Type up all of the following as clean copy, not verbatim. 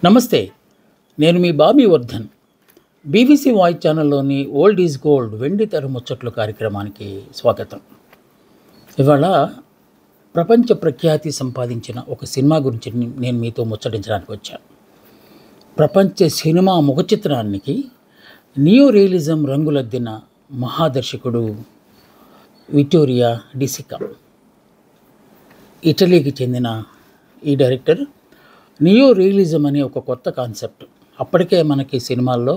నమస్తే. నేను మీ బాబీ వర్ధన్. బీబీసీ వాయిస్ ఛానల్లోని ఓల్డ్ ఈజ్ గోల్డ్ వెండి తెర ముచ్చట్లు కార్యక్రమానికి స్వాగతం. ఇవాళ ప్రపంచ ప్రఖ్యాతి సంపాదించిన ఒక సినిమా గురించి నేను మీతో ముచ్చటించడానికి వచ్చాను. ప్రపంచ సినిమా ముఖ చిత్రానికి నియో రియలిజం రంగులద్దిన మహాదర్శకుడు విటోరియా డి సికా. ఇటలీకి చెందిన ఈ డైరెక్టర్ నియో రియలిజం అనే ఒక కొత్త కాన్సెప్ట్. అప్పటికే మనకి సినిమాల్లో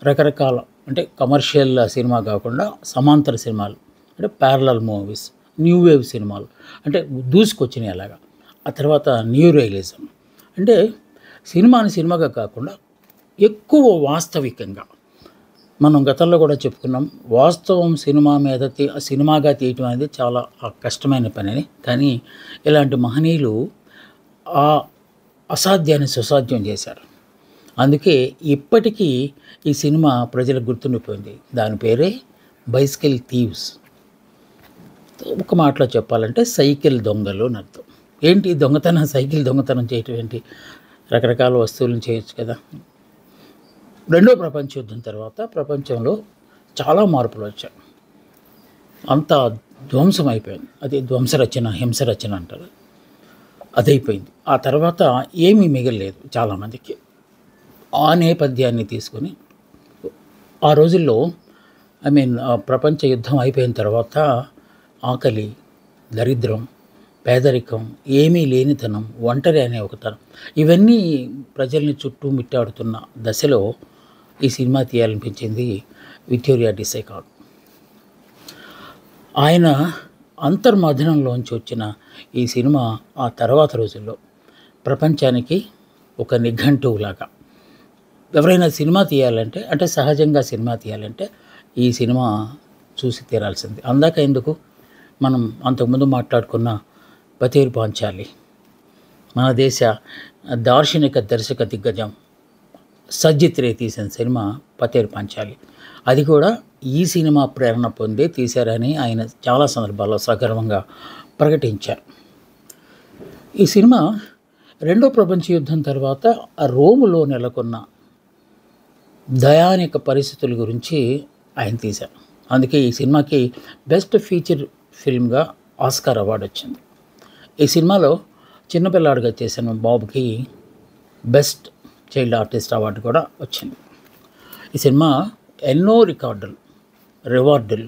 రకరకాల అంటే కమర్షియల్ సినిమా కాకుండా సమాంతర సినిమాలు అంటే ప్యారలల్ మూవీస్, న్యూ వేవ్ సినిమాలు అంటే దూసుకొచ్చినాయి. అలాగా ఆ తర్వాత నియో రియలిజం అంటే సినిమాని సినిమాగా కాకుండా ఎక్కువ వాస్తవికంగా, మనం గతంలో కూడా చెప్పుకున్నాం, వాస్తవం సినిమాగా తీయటం అనేది చాలా కష్టమైన పని అని. కానీ ఇలాంటి మహనీయులు ఆ అసాధ్యాన్ని సుసాధ్యం చేశారు. అందుకే ఇప్పటికీ ఈ సినిమా ప్రజలకు గుర్తుండిపోయింది. దాని పేరే బైసికల్ థీవ్స్. ఒక మాటలో చెప్పాలంటే సైకిల్ దొంగలు అని అర్థం. ఏంటి దొంగతనం, సైకిల్ దొంగతనం చేయటం ఏంటి? రకరకాల వస్తువులను చేయొచ్చు కదా. రెండో ప్రపంచ యుద్ధం తర్వాత ప్రపంచంలో చాలా మార్పులు వచ్చాయి. అంతా ధ్వంసం అయిపోయింది. అది ధ్వంసరచన, హింసరచన అంటారు. అదైపోయింది. ఆ తర్వాత ఏమీ మిగలలేదు చాలామందికి. ఆ నేపథ్యాన్ని తీసుకొని ఆ రోజుల్లో ప్రపంచ యుద్ధం అయిపోయిన తర్వాత ఆకలి, దరిద్రం, పేదరికం, ఏమీ లేనితనం, ఒంటరి అనే ఒకతనం, ఇవన్నీ ప్రజల్ని చుట్టూ మిట్టాడుతున్న దశలో ఈ సినిమా తీయాలనిపించింది విటోరియా డి సికా. ఆయన అంతర్మథనంలోంచి వచ్చిన ఈ సినిమా ఆ తర్వాత రోజుల్లో ప్రపంచానికి ఒక నిఘంటువులాగా, ఎవరైనా సినిమా తీయాలంటే అంటే సహజంగా సినిమా తీయాలంటే ఈ సినిమా చూసి తీరాల్సింది. అందాక ఎందుకు, మనం అంతకుముందు మాట్లాడుకున్న పతేరు పాంచాలి, మన దేశ దార్శనిక దర్శక దిగ్గజం సజ్జిత్ రే తీసిన సినిమా పతేరు పాంచాలి. అది కూడా ఈ సినిమా ప్రేరణ పొందే తీశారని ఆయన చాలా సందర్భాల్లో సగర్వంగా ప్రకటించారు. ఈ సినిమా రెండో ప్రపంచ యుద్ధం తర్వాత రోములో నెలకొన్న దయానిక పరిస్థితుల గురించి ఆయన తీశారు. అందుకే ఈ సినిమాకి బెస్ట్ ఫీచర్ ఫిల్మ్గా ఆస్కార్ అవార్డు వచ్చింది. ఈ సినిమాలో చిన్నపిల్లాడిగా చేసిన బాబుకి బెస్ట్ చైల్డ్ ఆర్టిస్ట్ అవార్డు కూడా వచ్చింది. ఈ సినిమా ఎన్నో రివార్డులు,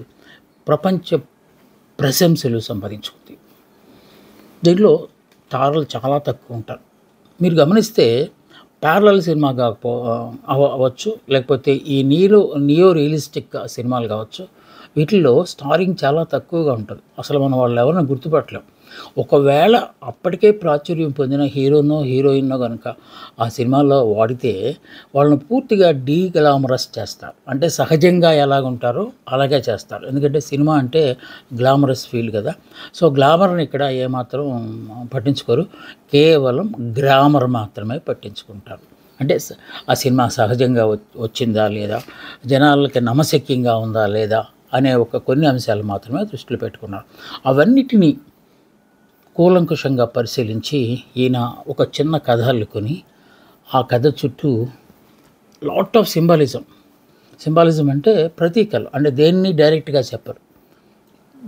ప్రపంచ ప్రశంసలు సంపాదించుకుంది. దీంట్లో తారలు చాలా తక్కువ ఉంటారు. మీరు గమనిస్తే ప్యారలల్ సినిమా అవ్వచ్చు, లేకపోతే ఈ నియో రియలిస్టిక్ సినిమాలు కావచ్చు, వీటిల్లో స్టారింగ్ చాలా తక్కువగా ఉంటుంది. అసలు మనం వాళ్ళు ఎవరిని గుర్తుపట్టలేం. ఒకవేళ అప్పటికే ప్రాచుర్యం పొందిన హీరోనో హీరోయిన్నో కనుక ఆ సినిమాలో వాడితే వాళ్ళని పూర్తిగా గ్లామరస్ చేస్తారు. అంటే సహజంగా ఎలాగుంటారో అలాగే చేస్తారు. ఎందుకంటే సినిమా అంటే గ్లామరస్ ఫీల్డ్ కదా. సో గ్లామర్ని ఇక్కడ ఏమాత్రం పట్టించుకోరు, కేవలం గ్రామర్ మాత్రమే పట్టించుకుంటారు. అంటే ఆ సినిమా సహజంగా వచ్చిందా లేదా, జనాలకి నమ్మశక్యంగా ఉందా లేదా అనే కొన్ని అంశాలు మాత్రమే దృష్టిలో పెట్టుకున్నారు. అవన్నిటినీ కూలంకుషంగా పరిశీలించి ఈయన ఒక చిన్న కథ అల్లుకొని ఆ కథ చుట్టూ లాట్ ఆఫ్ సింబాలిజం అంటే ప్రతీకలు, అంటే దేన్ని డైరెక్ట్గా చెప్పరు,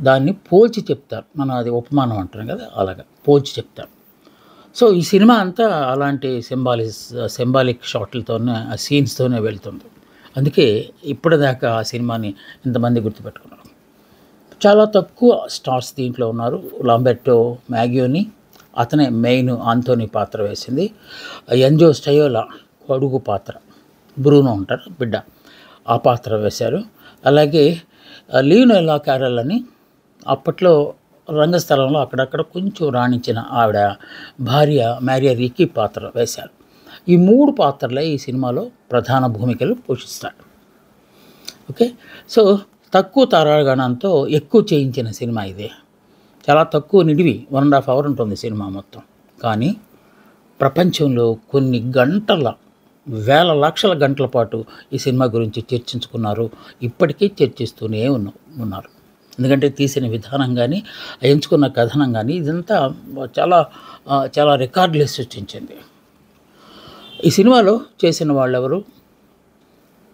దాన్ని పోల్చి చెప్తారు. మనం అది ఉపమానం అంటాం కదా, అలాగా పోల్చి చెప్తారు. సో ఈ సినిమా అంతా అలాంటి సింబాలిక్ షాట్లతోనే, ఆ సీన్స్తోనే వెళ్తుంది. అందుకే ఇప్పటిదాకా ఆ సినిమాని ఇంతమంది గుర్తుపెట్టుకున్నారు. చాలా తక్కువ స్టార్స్ దీంట్లో ఉన్నారు. లాంబెర్టో మ్యాగియోని, అతనే మెయిన్ ఆంటోనీ పాత్ర వేసింది. ఎంజో స్టయోలా కొడుకు పాత్ర, బ్రూనో ఉంటారు బిడ్డ, ఆ పాత్ర వేశారు. అలాగే లియోనెలా క్యారల్ అని అప్పట్లో రంగస్థలంలో అక్కడక్కడ కొంచెం రాణించిన ఆవిడ భార్య మారియా రికీ పాత్ర వేశారు. ఈ 3 పాత్రలే ఈ సినిమాలో ప్రధాన భూమికలు పోషిస్తారు. ఓకే, సో తక్కువ తారాగణంతో ఎక్కువ చేయించిన సినిమా ఇదే. చాలా తక్కువ నిడివి, 1.5 hours ఉంటుంది సినిమా మొత్తం. కానీ ప్రపంచంలో కొన్ని వేల లక్షల గంటల పాటు ఈ సినిమా గురించి చర్చించుకున్నారు. ఇప్పటికీ చర్చిస్తూనే ఉన్నారు. ఎందుకంటే తీసిన విధానం కానీ, ఎంచుకున్న కథనం కానీ, ఇదంతా చాలా రికార్డులు సృష్టించింది. ఈ సినిమాలో చేసిన వాళ్ళెవరు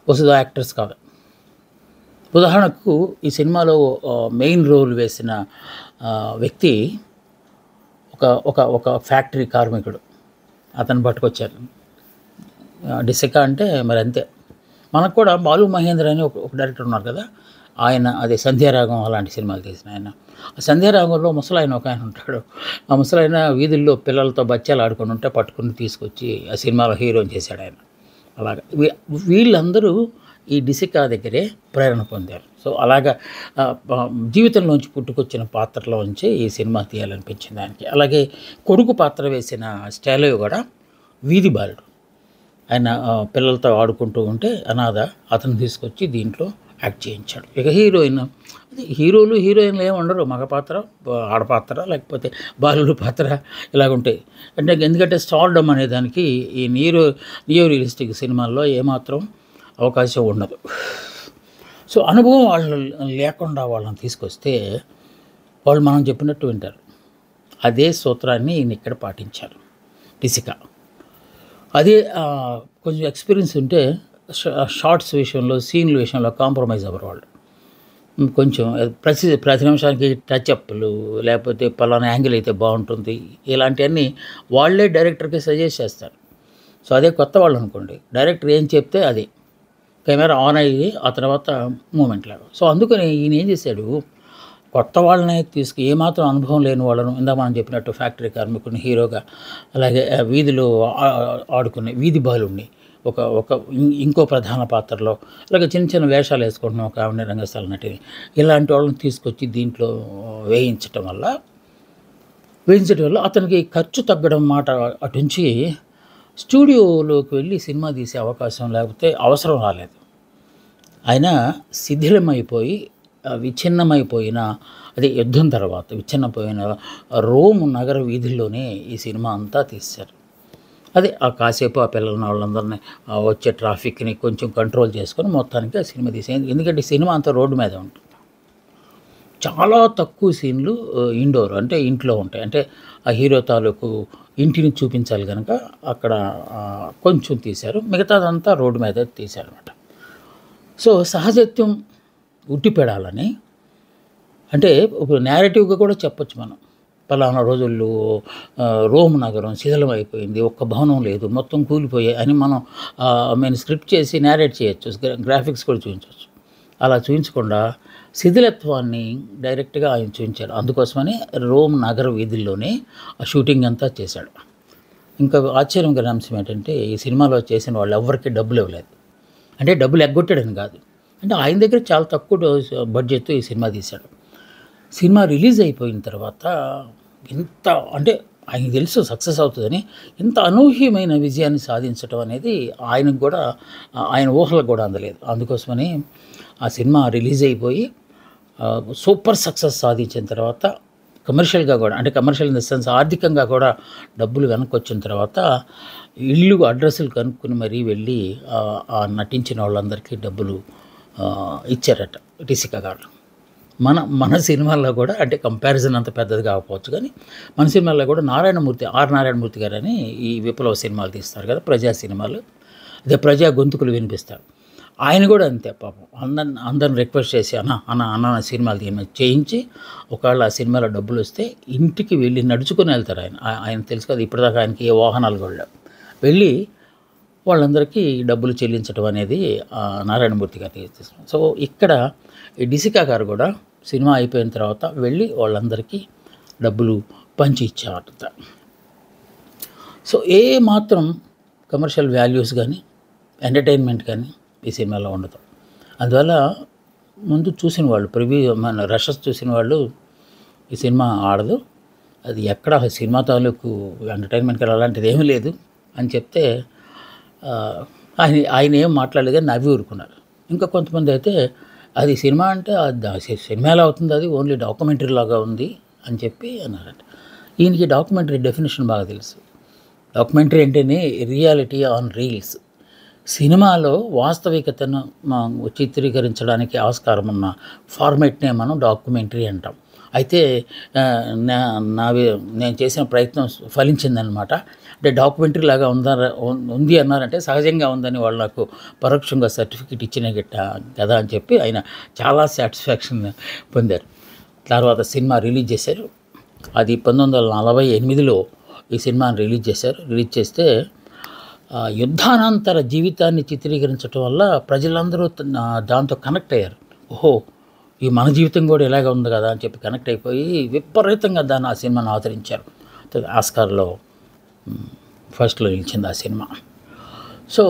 వసుధ యాక్టర్స్ కాదు. ఉదాహరణకు ఈ సినిమాలో మెయిన్ రోల్ వేసిన వ్యక్తి ఒక ఒక ఒక ఫ్యాక్టరీ కార్మికుడు. అతను పట్టుకొచ్చారు. డిసికా అంటే మరి అంతే. మనకు కూడా బాలు మహేంద్ర అని ఒక డైరెక్టర్ ఉన్నారు కదా, ఆయన అదే సంధ్యారాగం అలాంటి సినిమాలు తీసిన ఆయన. ఆ సంధ్యారాగంలో ముసలాయన ఒక ఆయన ఉంటాడు. ఆ ముసలాయన వీధుల్లో పిల్లలతో బచ్చాలు ఆడుకొని ఉంటే పట్టుకుని తీసుకొచ్చి ఆ సినిమాలో హీరోని చేశాడు ఆయన. అలాగా వీళ్ళందరూ ఈ డిసికా దగ్గరే ప్రేరణ పొందారు. సో అలాగా జీవితంలోంచి పుట్టుకొచ్చిన పాత్రలోంచి ఈ సినిమా తీయాలనిపించింది ఆయనకి. అలాగే కొడుకు పాత్ర వేసిన స్టాలియో కూడా వీధి బాలుడు. ఆయన పిల్లలతో ఆడుకుంటూ ఉంటే అనాథ, అతను తీసుకొచ్చి దీంట్లో యాక్ట్ చేయించాడు. ఇక హీరోయిన్, హీరోలు హీరోయిన్లు ఏమి ఉండరు, మగ పాత్ర ఆడపాత్ర లేకపోతే బాలుడు పాత్ర ఇలాగుంటాయి. అంటే ఎందుకంటే స్టార్డమ్ అనే దానికి ఈ నియో రియలిస్టిక్ సినిమాల్లో ఏమాత్రం అవకాశం ఉండదు. సో అనుభవం వాళ్ళు లేకుండా వాళ్ళని తీసుకొస్తే వాళ్ళు మనం చెప్పినట్టు వింటారు. అదే సూత్రాన్ని ఈయన ఇక్కడ పాటించారు డిసికా. అదే కొంచెం ఎక్స్పీరియన్స్ ఉంటే షార్ట్స్ విషయంలో, సీన్ల విషయంలో కాంప్రమైజ్ అవ్వరు వాళ్ళు. కొంచెం ప్రతి నిమిషానికి టచ్అప్లు లేకపోతే పలానా యాంగిల్ అయితే బాగుంటుంది ఇలాంటివన్నీ వాళ్ళే డైరెక్టర్కి సజెస్ట్ చేస్తారు. సో అదే కొత్త వాళ్ళు అనుకోండి, డైరెక్టర్ ఏం చెప్తే అది కెమెరా ఆన్ అయ్యి ఆ తర్వాత మూమెంట్ లాగా. సో అందుకని ఈయన ఏం చేశాడు, కొత్త వాళ్ళని ఏమాత్రం అనుభవం లేని వాళ్ళను, ఇందాక మనం చెప్పినట్టు ఫ్యాక్టరీ కార్మికుని హీరోగా, అలాగే వీధిలో ఆడుకునే వీధి బాలుడిని ఒక ఇంకో ప్రధాన పాత్రలో, అలాగే చిన్న చిన్న వేషాలు వేసుకుంటున్నాం ఒక ఆవిడ రంగస్థల నటిని, ఇలాంటి వాళ్ళని తీసుకొచ్చి దీంట్లో వేయించడం వల్ల అతనికి ఖర్చు తగ్గడం మాట అటుంచి స్టూడియోలోకి వెళ్ళి సినిమా తీసే అవకాశం లేకపోతే అవసరం రాలేదు. ఆయన శిథిలమైపోయి విచ్ఛిన్నమైపోయిన, అదే యుద్ధం తర్వాత విచ్ఛిన్నపోయిన రోమ్ నగర వీధుల్లోనే ఈ సినిమా అంతా తీశారు. అదే కాసేపు ఆ పిల్లలని వాళ్ళందరినీ వచ్చే ట్రాఫిక్ని కొంచెం కంట్రోల్ చేసుకొని మొత్తానికి ఆ సినిమా తీసేది. ఎందుకంటే ఈ సినిమా అంతా రోడ్డు మీద ఉంటుంది. చాలా తక్కువ సీన్లు ఇండోర్ అంటే ఇంట్లో ఉంటాయి. అంటే ఆ హీరో తాలూకు ఇంటిని చూపించాలి కనుక అక్కడ కొంచెం తీశారు, మిగతాదంతా రోడ్డు మీద తీశారనమాట. సో సహజత్వం ఉట్టిపెడాలని, అంటే ఒక నేరేటివ్గా కూడా చెప్పొచ్చు మనం. పలానా రోజుల్లో రోమ్ నగరం శిథిలం అయిపోయింది, ఒక్క భవనం లేదు, మొత్తం కూలిపోయాయి అని మనం స్క్రిప్ట్ చేసి నేరేట్ చేయొచ్చు, గ్రాఫిక్స్ కూడా చూపించవచ్చు. అలా చూపించకుండా శిథిలత్వాన్ని డైరెక్ట్గా ఆయన చూపించారు. అందుకోసమని రోమ్ నగర వీధుల్లోనే ఆ షూటింగ్ అంతా చేశాడు. ఇంకా ఆశ్చర్యంగా అంశం ఏంటంటే ఈ సినిమాలో చేసిన వాళ్ళు ఎవరికి డబ్బులు ఇవ్వలేదు. అంటే డబ్బులు ఎగ్గొట్టాడని కాదు, అంటే ఆయన దగ్గర చాలా తక్కువ బడ్జెట్తో ఈ సినిమా తీశాడు. సినిమా రిలీజ్ అయిపోయిన తర్వాత ఇంత, అంటే ఆయనకు తెలుసు సక్సెస్ అవుతుందని, ఇంత అనూహ్యమైన విజయాన్ని సాధించడం అనేది ఆయనకు కూడా, ఆయన ఊహలకు కూడా అందలేదు. అందుకోసమని ఆ సినిమా రిలీజ్ అయిపోయి సూపర్ సక్సెస్ సాధించిన తర్వాత కమర్షియల్గా కూడా, అంటే కమర్షియల్ ఇన్ ద సెన్స్ ఆర్థికంగా కూడా డబ్బులు వెనక్కి వచ్చిన తర్వాత ఇల్లు అడ్రస్లు కనుక్కొని మరీ వెళ్ళి నటించిన వాళ్ళందరికీ డబ్బులు ఇచ్చారట డిసికా గారు. మన సినిమాల్లో కూడా, అంటే కంపారిజన్ అంత పెద్దది కాకపోవచ్చు కానీ మన సినిమాల్లో కూడా నారాయణమూర్తి గారు అని ఈ విప్లవ సినిమాలు తీస్తారు కదా, ప్రజా సినిమాలు, అదే ప్రజా గొంతుకులు వినిపిస్తారు. ఆయన కూడా అంతే పాపం, అందరిని రిక్వెస్ట్ చేసి అన్న సినిమాలు చేయించి, ఒకవేళ ఆ సినిమాలో డబ్బులు వస్తే ఇంటికి వెళ్ళి నడుచుకొని వెళ్తారు. ఆయన తెలుసు కదా, ఇప్పటిదాకా ఆయనకి ఏ వాహనాలు కూడా వెళ్ళి వాళ్ళందరికీ డబ్బులు చెల్లించడం అనేది నారాయణమూర్తి గారు చేస్తారు. సో ఇక్కడ ఈ డిసికా గారు కూడా సినిమా అయిపోయిన తర్వాత వెళ్ళి వాళ్ళందరికీ డబ్బులు పంచి ఇచ్చారట. సో ఏ మాత్రం కమర్షియల్ వాల్యూస్ కానీ ఎంటర్టైన్మెంట్ కానీ ఈ సినిమాలో ఉండదు. అందువల్ల ముందు చూసిన వాళ్ళు, మన రషెస్ చూసిన వాళ్ళు ఈ సినిమా ఆడదు, అది ఎక్కడ సినిమా తాలూకు ఎంటర్టైన్మెంట్కి అలాంటిది ఏమీ లేదు అని చెప్తే ఆయన ఏం మాట్లాడలేదు కానీ నవ్వి ఊరుకున్నారు. ఇంకా కొంతమంది అయితే అది సినిమా అంటే సినిమా ఎలా అవుతుంది, అది ఓన్లీ డాక్యుమెంటరీ లాగా ఉంది అని చెప్పి అన్నారట. ఈయనకి డాక్యుమెంటరీ డెఫినేషన్ బాగా తెలుసు. డాక్యుమెంటరీ అంటేనే రియాలిటీ ఆన్ రీల్స్. సినిమాలో వాస్తవికతను చిత్రీకరించడానికి ఆస్కారం ఉన్న ఫార్మేట్నే మనం డాక్యుమెంటరీ అంటాం. అయితే నా నేను చేసిన ప్రయత్నం ఫలించిందనమాట. అంటే డాక్యుమెంటరీ లాగా ఉంది అన్నారంటే సహజంగా ఉందని వాళ్ళు నాకు పరోక్షంగా సర్టిఫికేట్ ఇచ్చిన కదా అని చెప్పి ఆయన చాలా సాటిస్ఫాక్షన్ పొందారు. తర్వాత సినిమా రిలీజ్ చేశారు. అది 1948లో ఈ సినిమాని రిలీజ్ చేశారు. రిలీజ్ చేస్తే యుద్ధానంతర జీవితాన్ని చిత్రీకరించడం వల్ల ప్రజలందరూ దాంతో కనెక్ట్ అయ్యారు. ఓహో, ఈ మన జీవితం కూడా ఇలాగే ఉంది కదా అని చెప్పి కనెక్ట్ అయిపోయి విపరీతంగా ఆ సినిమాను ఆదరించారు. ఆస్కార్లో ఫస్ట్లో నిలిచింది ఆ సినిమా. సో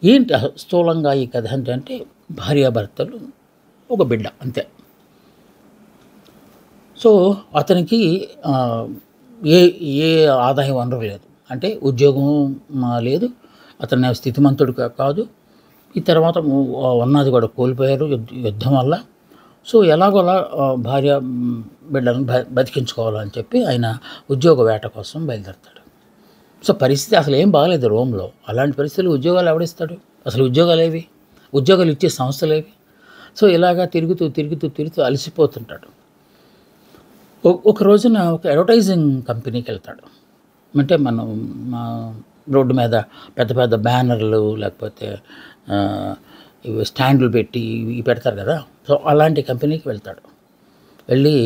ఏంటి స్థూలంగా ఈ కథ ఏంటంటే భార్యాభర్తలు, ఒక బిడ్డ, అంతే. సో అతనికి ఏ ఏ ఆదాయ వనరు లేదు, అంటే ఉద్యోగం లేదు, అతను స్థితిమంతుడు కాదు. ఈ తర్వాత ఉన్నది కూడా కోల్పోయారు యుద్ధం వల్ల. సో ఎలాగోలా భార్య బిడ్డలను బతికించుకోవాలని చెప్పి ఆయన ఉద్యోగ వేట కోసం బయలుదేరుతాడు. సో పరిస్థితి అసలు ఏం బాగలేదు రోమ్లో. అలాంటి పరిస్థితులు ఉద్యోగాలు ఎవడిస్తాడు? అసలు ఉద్యోగాలు ఇచ్చే సంస్థలేవి? సో ఇలాగా తిరుగుతూ అలసిపోతుంటాడు. ఒక రోజున ఒక అడ్వర్టైజింగ్ కంపెనీకి వెళ్తాడు. అంటే మనం రోడ్డు మీద పెద్ద పెద్ద బ్యానర్లు లేకపోతే ఇవి స్టాండ్లు పెట్టి ఇవి పెడతారు కదా. సో అలాంటి కంపెనీకి వెళ్తాడు. వెళ్ళి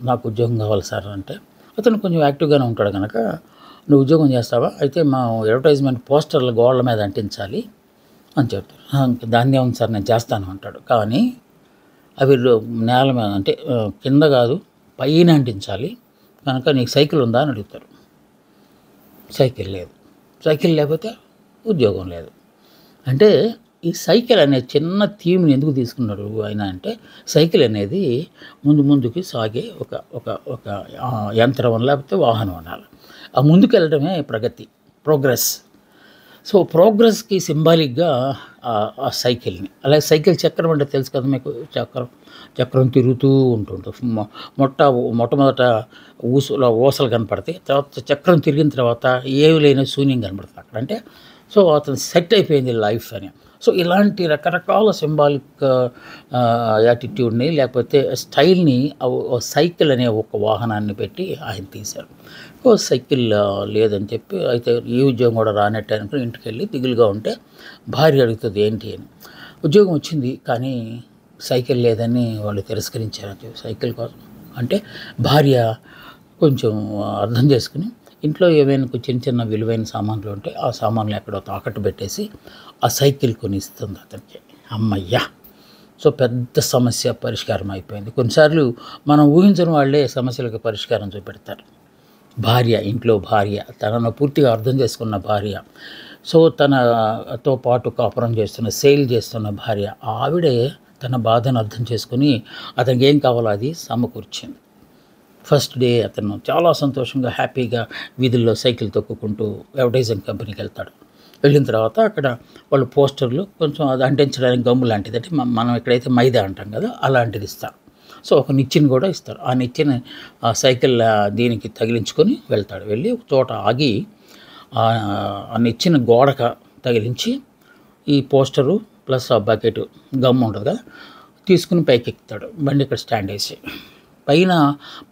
నాకు ఉద్యోగం కావాలి సార్ అంటే, అతను కొంచెం యాక్టివ్గానే ఉంటాడు కనుక, నువ్వు ఉద్యోగం చేస్తావా? అయితే మా అడ్వర్టైజ్మెంట్ పోస్టర్లు గోడల మీద అంటించాలి అని చెప్తాడు. దాన్ని ఏముంది సార్, నేను చేస్తాను అంటాడు. కానీ అవి నేల మీద అంటే కింద కాదు పైన అంటించాలి కనుక నీకు సైకిల్ ఉందా అని అడుగుతారు. సైకిల్ లేదు. సైకిల్ లేకపోతే ఉద్యోగం లేదు. అంటే ఈ సైకిల్ అనే చిన్న థీమ్ని ఎందుకు తీసుకున్నాడు ఆయన అంటే, సైకిల్ అనేది ముందుకి సాగే ఒక యంత్రం లేకపోతే వాహనం అనాలి. ఆ ముందుకు వెళ్ళడమే ప్రోగ్రెస్. సో ప్రోగ్రెస్కి సింబాలిక్గా ఆ సైకిల్ని, అలాగే సైకిల్ చక్రం అంటే తెలుసు కదా మీకు. చక్రం తిరుగుతూ ఉంటుంటుంది. మొట్టమొదట ఊసలు కనపడతాయి, తర్వాత చక్రం తిరిగిన తర్వాత ఏవి లేని శూన్యం కనపడుతుంది అక్కడ. అంటే సో అతను సెట్ అయిపోయింది లైఫ్ అని. సో ఇలాంటి రకరకాల సింబాలిక్ యాటిట్యూడ్ని లేకపోతే స్టైల్ని సైకిల్ అనే ఒక వాహనాన్ని పెట్టి ఆయన తీశారు. సైకిల్ లేదని చెప్పి, అయితే ఈ ఉద్యోగం కూడా రానట్టు అనుకుని ఇంటికి వెళ్ళి దిగులుగా ఉంటే భార్య అడుగుతుంది ఏంటి అని. ఉద్యోగం వచ్చింది కానీ సైకిల్ లేదని వాళ్ళు తిరస్కరించారు. సైకిల్ కోసం అంటే భార్య కొంచెం అర్థం చేసుకుని ఇంట్లో ఏవైనా చిన్న విలువైన సామాన్లు ఉంటే ఆ సామాన్లు ఎక్కడో తాకట్టు పెట్టేసి ఆ సైకిల్ కొని ఇస్తుంది అతనికి. అమ్మయ్యా! సో పెద్ద సమస్య పరిష్కారం అయిపోయింది. కొన్నిసార్లు మనం ఊహించని వాళ్ళే సమస్యలకు పరిష్కారం చూపెడతారు. ఇంట్లో భార్య, తనను పూర్తిగా అర్థం చేసుకున్న భార్య, సో తనతో పాటు కాపురం చేస్తున్న, సేల్ చేస్తున్న భార్య, ఆవిడే తన బాధను అర్థం చేసుకుని అతనికి ఏం కావాలో అది సమకూర్చింది. ఫస్ట్ డే అతను చాలా సంతోషంగా హ్యాపీగా వీధుల్లో సైకిల్ తొక్కుకుంటూ అడ్వర్టైజింగ్ కంపెనీకి వెళ్తాడు. వెళ్ళిన తర్వాత అక్కడ వాళ్ళు పోస్టర్లు కొంచెం అది అంటించడానికి గమ్ము లాంటిది, అంటే మనం ఎక్కడైతే మైదా అంటాం కదా అలాంటిది ఇస్తారు. సో ఒక నిచ్చెన కూడా ఇస్తారు. ఆ నిచ్చెన సైకిల్ దీనికి తగిలించుకొని వెళ్తాడు. వెళ్ళి ఒక చోట ఆగి ఆ నిచ్చెన గోడక తగిలించి ఈ పోస్టరు ప్లస్ ఆ బకెట్ గమ్ ఉంటుంది కదా తీసుకుని పైకి ఎక్కుతాడు. బండి ఇక్కడ స్టాండ్ వేసి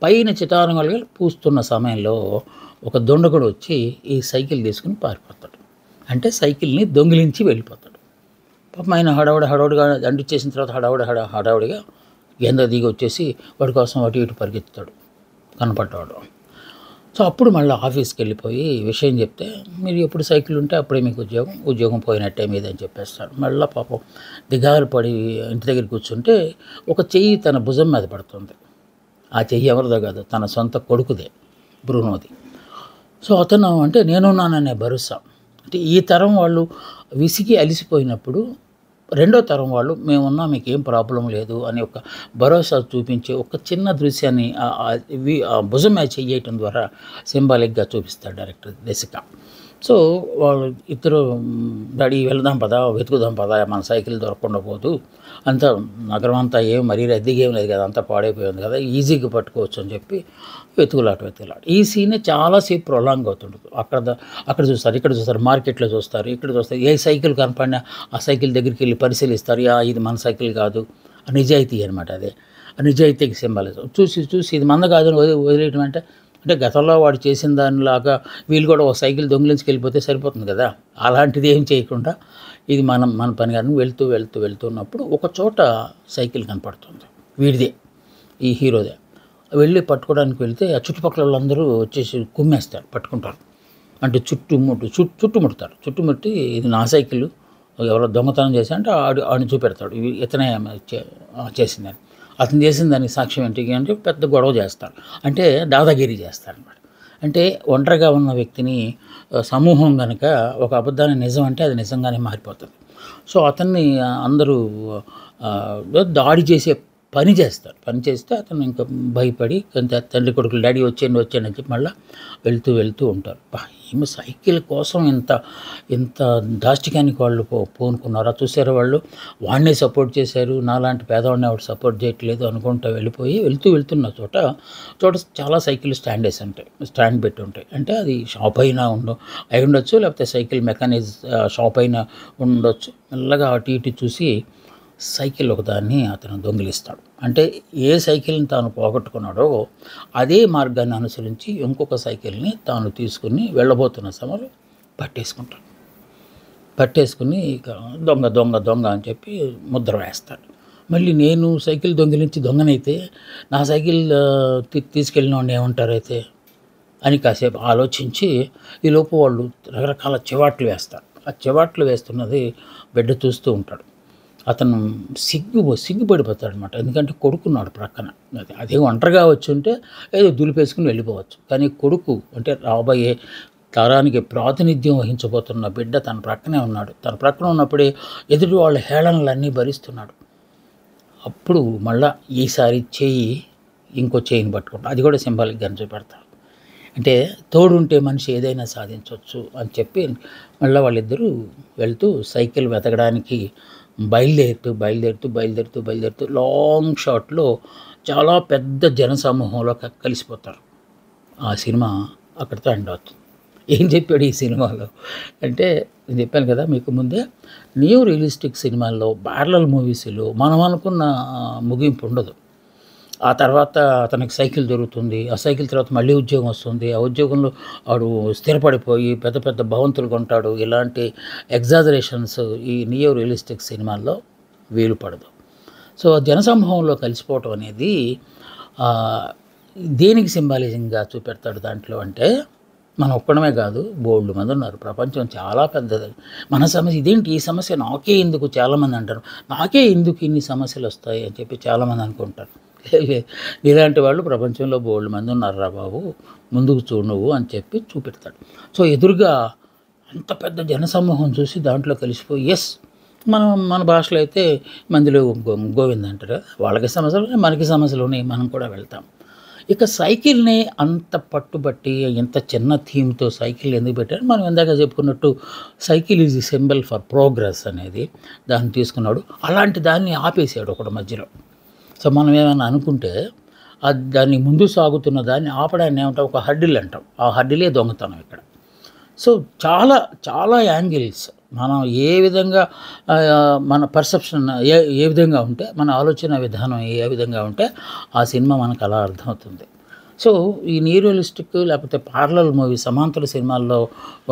పైన చిటారంగా పూస్తున్న సమయంలో ఒక దొండగుడు వచ్చి ఈ సైకిల్ తీసుకుని పారిపోతాడు. అంటే సైకిల్ని దొంగిలించి వెళ్ళిపోతాడు. పాపం ఆయన హడావుడిగా అంటించేసిన తర్వాత హడావుడిగా కింద దిగి వచ్చేసి వాడి కోసం అటు ఇటు పరిగెత్తుతాడు కనపడ్డాడు. సో అప్పుడు మళ్ళీ ఆఫీస్కి వెళ్ళిపోయి విషయం చెప్తే, మీరు ఎప్పుడు సైకిల్ ఉంటే అప్పుడే మీకు ఉద్యోగం పోయినట్టే మీద అని చెప్పేస్తాడు. మళ్ళీ పాపం దిగాలు పడి ఇంటి దగ్గర కూర్చుంటే ఒక చెయ్యి తన భుజం మీద పడుతుంది. ఆ చెయ్యి ఎవరిదో కాదు, తన సొంత కొడుకుదే, బ్రూనోది. సో అతను అంటే నేనున్నాననే భరోసా. అంటే ఈ తరం వాళ్ళు విసిగి అలిసిపోయినప్పుడు రెండో తరం వాళ్ళు మేమున్నా మీకు ఏం ప్రాబ్లం లేదు అని ఒక భరోసా చూపించే ఒక చిన్న దృశ్యాన్ని భుజం మీద చెయ్యటం ద్వారా సింబాలిక్గా చూపిస్తాడు డైరెక్టర్ దెసిక. సో వాళ్ళు ఇద్దరు డాడీ వెళ్దాం పదా, వెతుకుదాం పదా, మన సైకిల్ దొరకకుండా పోదు, అంతా నగరం అంతా మరీ రద్దీగా ఏం లేదు కదా, అంతా పాడైపోయింది కదా, ఈజీగా పట్టుకోవచ్చు అని చెప్పి వెతుకులాట. ఈ సీనే చాలాసేపు ప్రొలాంగ్ అవుతుంటుంది. అక్కడ చూస్తారు, ఇక్కడ చూస్తారు, మార్కెట్లో చూస్తారు, ఇక్కడ చూస్తారు, ఏ సైకిల్ కనపడినా ఆ సైకిల్ దగ్గరికి వెళ్ళి పరిశీలిస్తారు. ఇది మన సైకిల్ కాదు నిజాయితీ అనమాట అదే. ఆ నిజాయితీకి సింబాలిజం. చూసి చూసి ఇది మంద కాదని వదిలేయటం అంటే, అంటే గతంలో వాడు చేసిన దానిలాగా వీళ్ళు కూడా ఒక సైకిల్ దొంగిలించుకెళ్ళిపోతే సరిపోతుంది కదా! అలాంటిది ఏం చేయకుండా ఇది మన పని కాదని వెళ్తున్నప్పుడు ఒక చోట సైకిల్ కనపడుతుంది. వీడిదే, ఈ హీరోదే. వెళ్ళి పట్టుకోవడానికి వెళ్తే ఆ చుట్టుపక్కల వాళ్ళందరూ వచ్చేసి కుమ్మేస్తారు, పట్టుకుంటారు. అంటే చుట్టుముడతారు. చుట్టుముట్టి ఇది నా సైకిలు, ఎవరో దొంగతనం చేశా అంటే ఆడిని చూపెడతాడు. ఇతనే చేసిందని. అతను చేసిన దానికి సాక్ష్యం ఏంటి అంటే పెద్ద గొడవ చేస్తారు. అంటే దాదాగిరి చేస్తారనమాట. అంటే ఒంటరిగా ఉన్న వ్యక్తిని సమూహం కనుక ఒక అబద్ధాన్ని నిజం అంటే అది నిజంగానే మారిపోతుంది. సో అతన్ని అందరూ దాడి చేసే పని చేస్తారు. పని చేస్తే అతను ఇంకా భయపడి కొంత తండ్రి కొడుకులు డాడీ వచ్చేయండి అని చెప్పి మళ్ళీ వెళ్తూ ఉంటారు. ఈమె సైకిల్ కోసం ఇంత దాష్టికానికి వాళ్ళు పూనుకున్నారా చూసారా వాళ్ళు. వాడినే సపోర్ట్ చేశారు, నాలాంటి పేదవాడిని ఆవిడ సపోర్ట్ చేయట్లేదు అనుకుంటూ వెళ్తున్న చోట చాలా సైకిల్ స్టాండ్ పెట్టి ఉంటాయి. అంటే అది షాప్ అయినా అయి ఉండొచ్చు, లేకపోతే సైకిల్ మెకానిక్ షాప్ అయినా ఉండొచ్చు. మెల్లగా అటు ఇటు చూసి సైకిల్ ఒకదాన్ని అతను దొంగిలిస్తాడు. అంటే ఏ సైకిల్ని తాను పోగొట్టుకున్నాడో అదే మార్గాన్ని అనుసరించి ఇంకొక సైకిల్ని తాను తీసుకుని వెళ్ళబోతున్న సమయంలో పట్టేసుకుని ఇక దొంగ అని చెప్పి ముద్ర వేస్తాడు. మళ్ళీ నేను సైకిల్ దొంగిలించి దొంగనైతే నా సైకిల్ తీసుకెళ్ళిన వాడిని ఏమంటారైతే అని కాసేపు ఆలోచించి ఈలోపు వాళ్ళు రకరకాల చివాట్లు వేస్తారు. ఆ చివాట్లు వేస్తున్నది బిడ్డ చూస్తూ ఉంటాడు. అతను సిగ్గుపడిపోతాడు అనమాట. ఎందుకంటే కొడుకున్నాడు ప్రక్కన. అదే ఒంటరిగా వచ్చి ఉంటే ఏదో దులిపేసుకుని వెళ్ళిపోవచ్చు. కానీ కొడుకు అంటే రాబోయే తరానికి ప్రాతినిధ్యం వహించబోతున్న బిడ్డ తన ప్రక్కనే ఉన్నాడు. తన ప్రక్కన ఉన్నప్పుడే ఎదుటి వాళ్ళ హేళనలన్నీ భరిస్తున్నాడు. అప్పుడు మళ్ళా ఈసారి ఇంకో చేయిని పట్టుకుంటాడు. అది కూడా సింబాలిక్గా చూపెడతాడు. అంటే తోడుంటే మనిషి ఏదైనా సాధించవచ్చు అని చెప్పి మళ్ళీ వాళ్ళిద్దరూ వెళ్తూ సైకిల్ వెతకడానికి బయలుదేరుతూ లాంగ్ షాట్లో చాలా పెద్ద జనసమూహంలో కలిసిపోతారు. ఆ సినిమా అక్కడితో ఎండ్ అవుతుంది. ఏం చెప్పాడు ఈ సినిమాలో అంటే, నేను చెప్పాను కదా మీకు ముందే, న్యూ రియలిస్టిక్ సినిమాల్లో ప్యారలల్ మూవీస్లో మనం అనుకున్న ముగింపు ఉండదు. ఆ తర్వాత అతనికి సైకిల్ దొరుకుతుంది. ఆ సైకిల్ తర్వాత మళ్ళీ ఉద్యోగం వస్తుంది. ఆ ఉద్యోగంలో వాడు స్థిరపడిపోయి పెద్ద భవంతులు కొంటాడు. ఇలాంటి ఎగ్జాజరేషన్స్ ఈ నియో రియలిస్టిక్ సినిమాల్లో వీలు పడదు. సో జనసమూహంలో కలిసిపోవటం అనేది దేనికి సింబాలిజంగా చూపెడతాడు దాంట్లో అంటే, మనం ఒక్కడమే కాదు, బోల్డ్ మంది ఉన్నారు. ప్రపంచం చాలా పెద్దది. మన సమస్య ఇదేంటి, ఈ సమస్య నాకే ఎందుకు చాలామంది అంటారు. నాకే ఎందుకు ఇన్ని సమస్యలు వస్తాయి అని చెప్పి చాలామంది అనుకుంటారు. ఇలాంటి వాళ్ళు ప్రపంచంలో బోల్డ్ మంది ఉన్నారురా బాబు, ముందుకు చూడు నువ్వు అని చెప్పి చూపెడతాడు. సో ఎదురుగా అంత పెద్ద జనసమూహం చూసి దాంట్లో కలిసిపోయి మన భాషలో అయితే మందిలో గోవింద అంటారు. వాళ్ళకి సమస్యలు మనకి సమస్యలు ఉన్నాయి, మనం కూడా వెళ్తాం. ఇక సైకిల్ని అంత పట్టుబట్టి ఇంత చిన్న థీమ్తో సైకిల్ ఎందుకు పెట్టారు, మనం ఇందాక చెప్పుకున్నట్టు cycle is symbol for progress అనేది దాన్ని తీసుకున్నాడు. అలాంటి దాన్ని ఆపేసాడు ఒకటి మధ్యలో. సో మనం ఏమైనా అనుకుంటే దాన్ని ముందు సాగుతున్న దాన్ని ఆపడాన్ని ఏమంటాం, ఒక హర్డిల్ అంటాం. ఆ హర్డిలే దొంగతనం ఇక్కడ. సో చాలా చాలా యాంగిల్స్, మనం ఏ విధంగా మన పర్సెప్షన్ ఏ విధంగా ఉంటే, మన ఆలోచన విధానం ఏ విధంగా ఉంటే ఆ సినిమా మనకు అలా అర్థమవుతుంది. సో ఈ రియలిస్టిక్ లేకపోతే పారలల్ మూవీ సమాంతర సినిమాల్లో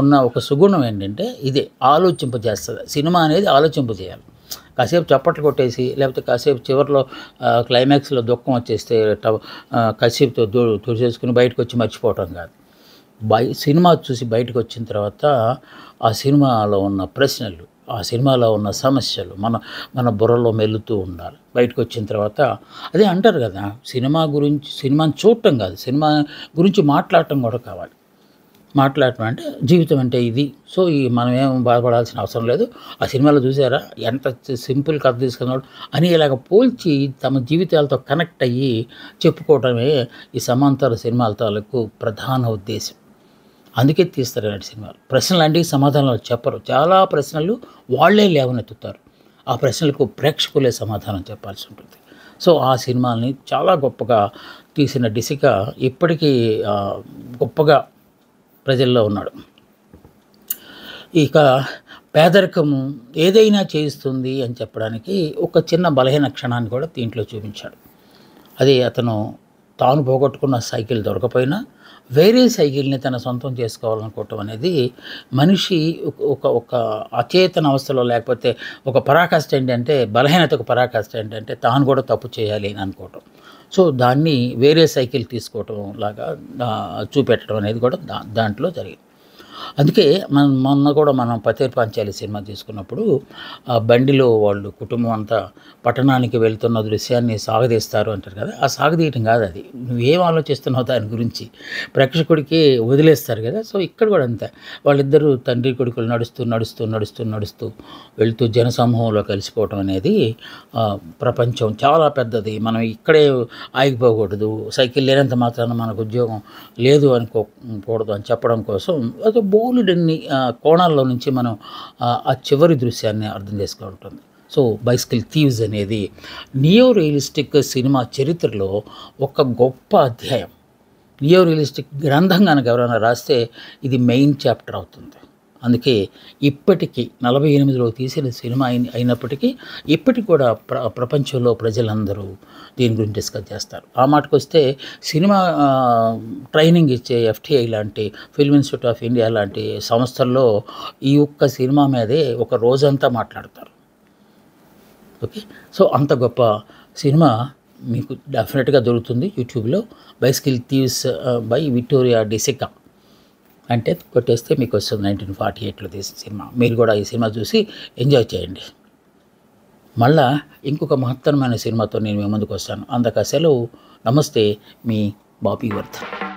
ఉన్న ఒక సుగుణం ఏంటంటే ఇదే, ఆలోచింపజేస్తుంది. సినిమా అనేది ఆలోచింపజేయాలి. కాసేపు చప్పట్లు కొట్టేసి లేకపోతే కాసేపు చివరిలో క్లైమాక్స్లో దుఃఖం వచ్చేస్తే కాసేపుతో తుడిచేసుకుని బయటకు వచ్చి మర్చిపోవటం కాదు. సినిమా చూసి బయటకు వచ్చిన తర్వాత ఆ సినిమాలో ఉన్న ప్రశ్నలు, ఆ సినిమాలో ఉన్న సమస్యలు మన బుర్రలో మెల్లుతూ ఉండాలి. బయటకు వచ్చిన తర్వాత అదే అంటారు కదా, సినిమాని చూడటం కాదు, సినిమా గురించి మాట్లాడటం కూడా కావాలి. మాట్లాడటం అంటే జీవితం అంటే ఇది. సో మనం ఏం బాధపడాల్సిన అవసరం లేదు. ఆ సినిమాలో చూసారా ఎంత సింపుల్ కథ తీసుకున్నాడు అని ఇలాగ పోల్చి తమ జీవితాలతో కనెక్ట్ అయ్యి చెప్పుకోవటమే ఈ సమాంతర సినిమాల తాలూకు ప్రధాన ఉద్దేశం. అందుకే తీస్తారు ఇలాంటి సినిమాలు. ప్రశ్నలు అంటే సమాధానాలు చెప్పరు. చాలా ప్రశ్నలు వాళ్ళే లేవనెత్తుతారు. ఆ ప్రశ్నలకు ప్రేక్షకులే సమాధానం చెప్పాల్సి ఉంటుంది. సో ఆ సినిమాల్ని చాలా గొప్పగా తీసిన డిసిగా ఇప్పటికీ గొప్పగా ప్రజల్లో ఉన్నాడు. ఇక పేదరికము ఏదైనా చేయిస్తుంది అని చెప్పడానికి ఒక చిన్న బలహీన క్షణాన్ని కూడా దీంట్లో చూపించాడు. అది అతను తాను పోగొట్టుకున్న సైకిల్ దొరకపోయినా వేరే సైకిల్ని తన సొంతం చేసుకోవాలనుకోవటం అనేది మనిషి ఒక ఒక అచేతన అవస్థలో, లేకపోతే ఒక పరాకాష్ట ఏంటంటే, బలహీనతకు పరాకాష్ట ఏంటంటే తాను కూడా తప్పు చేయాలి అని అనుకోవటం. సో దాన్ని వేరే సైకిల్ తీసుకోవటం లాగా చూపెట్టడం అనేది కూడా దాంట్లో జరిగింది. అందుకే మొన్న కూడా మనం పతేర్ పాంచాలి సినిమా తీసుకున్నప్పుడు ఆ బండిలో వాళ్ళు కుటుంబం అంతా పట్టణానికి వెళ్తున్న దృశ్యాన్ని సాగదీస్తారు అంటారు కదా, ఆ సాగదీయటం కాదు అది. నువ్వేం ఆలోచిస్తున్నావు దాని గురించి ప్రేక్షకుడికి వదిలేస్తారు కదా. సో ఇక్కడ కూడా అంతే, వాళ్ళిద్దరూ తండ్రి కొడుకులు నడుస్తూ నడుస్తూ నడుస్తూ నడుస్తూ వెళ్తూ జనసమూహంలో కలిసిపోవటం అనేది ప్రపంచం చాలా పెద్దది, మనం ఇక్కడే ఆగిపోకూడదు, సైకిల్ లేనంత మాత్రాన మనకు ఉద్యోగం లేదు అనుకోకూడదు అని చెప్పడం కోసం అది బోలెడన్ని కోణాల్లో నుంచి మనం ఆ చివరి దృశ్యాన్ని అర్థం చేసుకుంటుంది. సో బైసికల్ థీవ్స్ అనేది నియో రియలిస్టిక్ సినిమా చరిత్రలో ఒక గొప్ప అధ్యాయం. నియో రియలిస్టిక్ గ్రంథం కనుక ఎవరైనా రాస్తే ఇది మెయిన్ చాప్టర్ అవుతుంది. అందుకే ఇప్పటికీ 48లో తీసిన సినిమా అయినప్పటికీ ఇప్పటికి కూడా ప్రపంచంలో ప్రజలందరూ దీని గురించి డిస్కస్ చేస్తారు. ఆ మాటకు వస్తే సినిమా ట్రైనింగ్ ఇచ్చే FTI లాంటి, ఫిల్మ్ ఇన్స్టిట్యూట్ ఆఫ్ ఇండియా లాంటి సంస్థల్లో ఈ ఒక్క సినిమా మీదే ఒక రోజంతా మాట్లాడతారు. ఓకే, సో అంత గొప్ప సినిమా మీకు డెఫినెట్గా దొరుకుతుంది యూట్యూబ్లో. బైసికల్ థీవ్స్ బై విక్టోరియా డిసికా అంటే కొట్టేస్తే మీకు వస్తుంది. 1948లో తీసిన సినిమా. మీరు కూడా ఈ సినిమా చూసి ఎంజాయ్ చేయండి. మళ్ళా ఇంకొక మహత్తరమైన సినిమాతో నేను మీ ముందుకు వస్తాను. అందక సెలవు. నమస్తే, మీ బాబీ వర్ధన్.